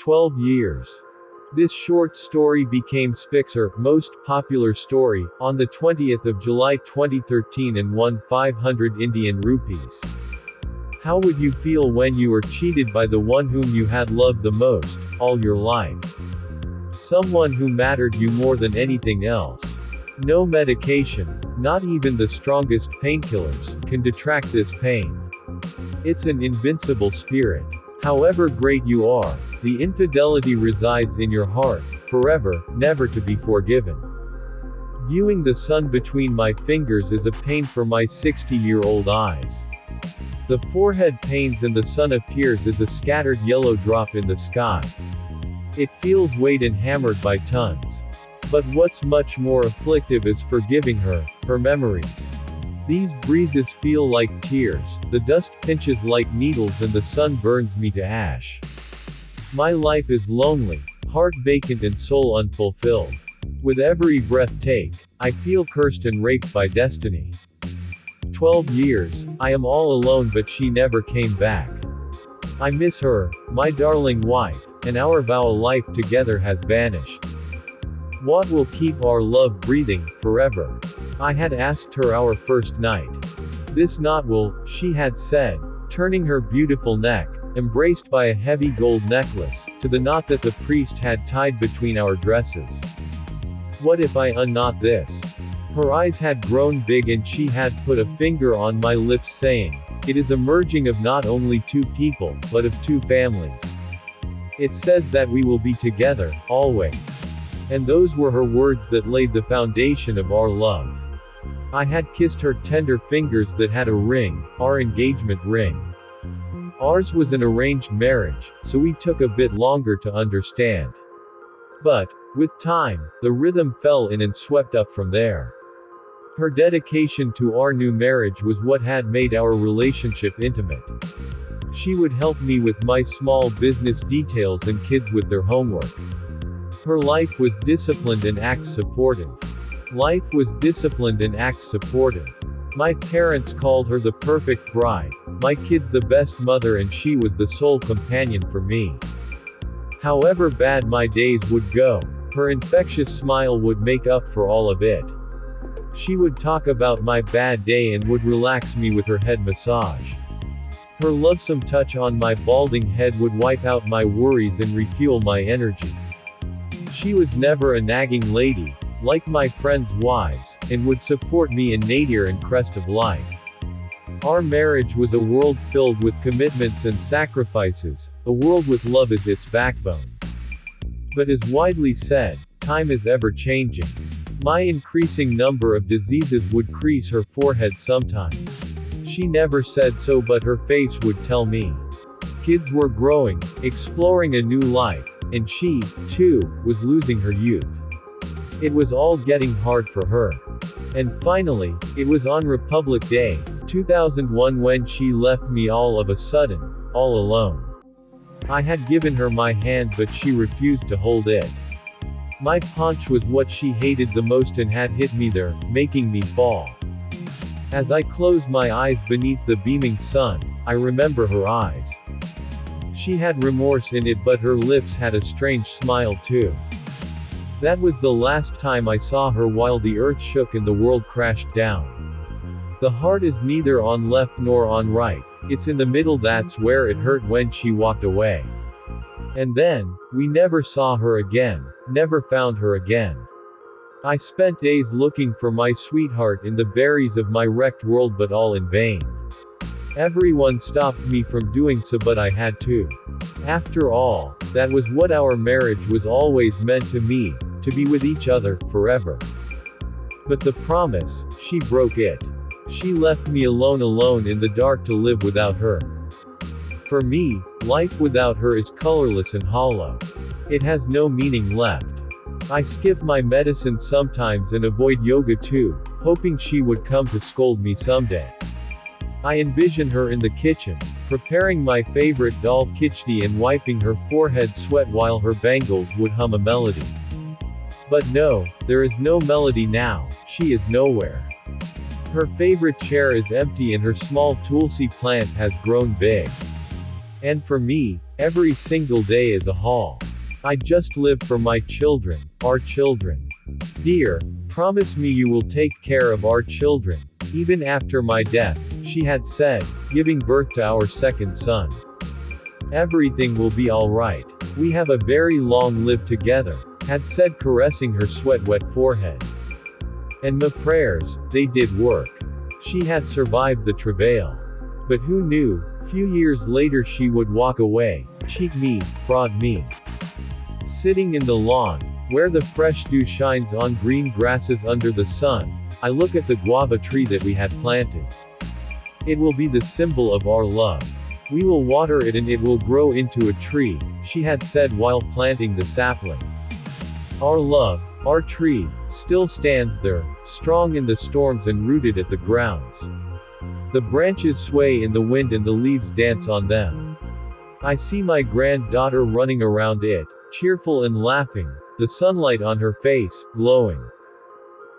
12 years. This short story became Spixer's most popular story, on the 20th of July 2013 and won 500 Indian rupees. How would you feel when you were cheated by the one whom you had loved the most, all your life? Someone who mattered you more than anything else. No medication, not even the strongest painkillers, can detract this pain. It's an invincible spirit. However great you are, the infidelity resides in your heart, forever, never to be forgiven. Viewing the sun between my fingers is a pain for my 60-year-old eyes. The forehead pains and the sun appears as a scattered yellow drop in the sky. It feels weighed and hammered by tons. But what's much more afflictive is forgiving her, her memories. These breezes feel like tears, the dust pinches like needles and the sun burns me to ash. My life is lonely, heart vacant and soul unfulfilled. With every breath take, I feel cursed and raped by destiny. 12 years, I am all alone but she never came back. I miss her, my darling wife, and our vow of life together has vanished. What will keep our love breathing, forever? I had asked her our first night. This knot will, she had said, turning her beautiful neck, embraced by a heavy gold necklace, to the knot that the priest had tied between our dresses. What if I unknot this? Her eyes had grown big and she had put a finger on my lips saying, it is a merging of not only two people, but of two families. It says that we will be together, always. And those were her words that laid the foundation of our love. I had kissed her tender fingers that had a ring, our engagement ring. Ours was an arranged marriage, so we took a bit longer to understand. But, with time, the rhythm fell in and swept up from there. Her dedication to our new marriage was what had made our relationship intimate. She would help me with my small business details and kids with their homework. Her life was disciplined and acts supportive. Life was disciplined and acts supportive. My parents called her the perfect bride, my kids the best mother, and she was the sole companion for me. However bad my days would go, her infectious smile would make up for all of it. She would talk about my bad day and would relax me with her head massage. Her lovesome touch on my balding head would wipe out my worries and refuel my energy. She was never a nagging lady, like my friends' wives, and would support me in nadir and crest of life. Our marriage was a world filled with commitments and sacrifices, a world with love as its backbone. But as widely said, time is ever changing. My increasing number of diseases would crease her forehead sometimes. She never said so, but her face would tell me. Kids were growing, exploring a new life, and she, too, was losing her youth. It was all getting hard for her. And finally, it was on Republic Day, 2001, when she left me all of a sudden, all alone. I had given her my hand but she refused to hold it. My paunch was what she hated the most and had hit me there, making me fall. As I closed my eyes beneath the beaming sun, I remember her eyes. She had remorse in it, but her lips had a strange smile too. That was the last time I saw her while the earth shook and the world crashed down. The heart is neither on left nor on right, it's in the middle, that's where it hurt when she walked away. And then, we never saw her again, never found her again. I spent days looking for my sweetheart in the berries of my wrecked world, but all in vain. Everyone stopped me from doing so, but I had to. After all, that was what our marriage was always meant to me, to be with each other, forever. But the promise, she broke it. She left me alone in the dark to live without her. For me, life without her is colorless and hollow. It has no meaning left. I skip my medicine sometimes and avoid yoga too, hoping she would come to scold me someday. I envision her in the kitchen, preparing my favorite dal khichdi and wiping her forehead sweat while her bangles would hum a melody. But no, there is no melody now, she is nowhere. Her favorite chair is empty and her small tulsi plant has grown big. And for me, Every single day is a haul. I just live for my children, our children. Dear, promise me you will take care of our children, even after my death, she had said, giving birth to our second son. Everything will be alright. We have a very long live together, had said, caressing her sweat-wet forehead. And my prayers, they did work. She had survived the travail. But who knew, few years later she would walk away, cheat me, fraud me. Sitting in the lawn, where the fresh dew shines on green grasses under the sun, I look at the guava tree that we had planted. It will be the symbol of our love. We will water it and it will grow into a tree, she had said while planting the sapling. Our love, our tree, still stands there, strong in the storms and rooted at the grounds. The branches sway in the wind and the leaves dance on them. I see my granddaughter running around it, cheerful and laughing, the sunlight on her face, glowing.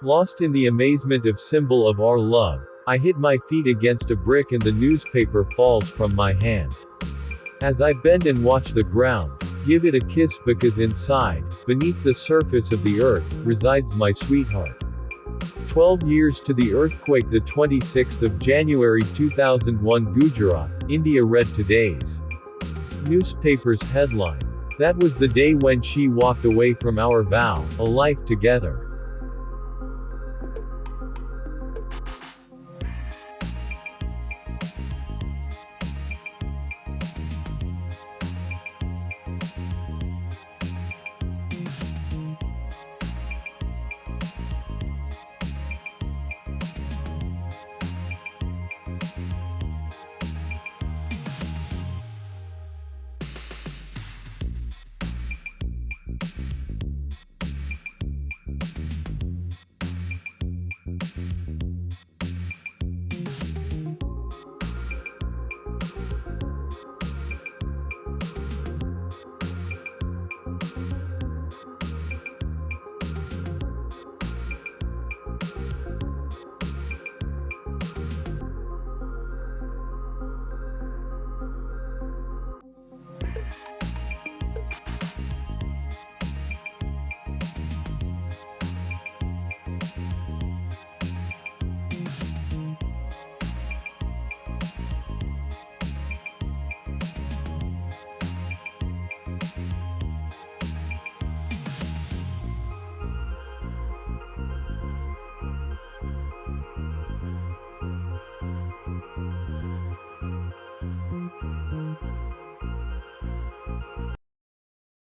Lost in the amazement of symbol of our love, I hit my feet against a brick and the newspaper falls from my hand. As I bend and watch the ground, give it a kiss because inside, beneath the surface of the earth, resides my sweetheart. 12 years to the earthquake, the 26th of January 2001, Gujarat, India read today's newspaper's headline. That was the day when she walked away from our vow, a life together.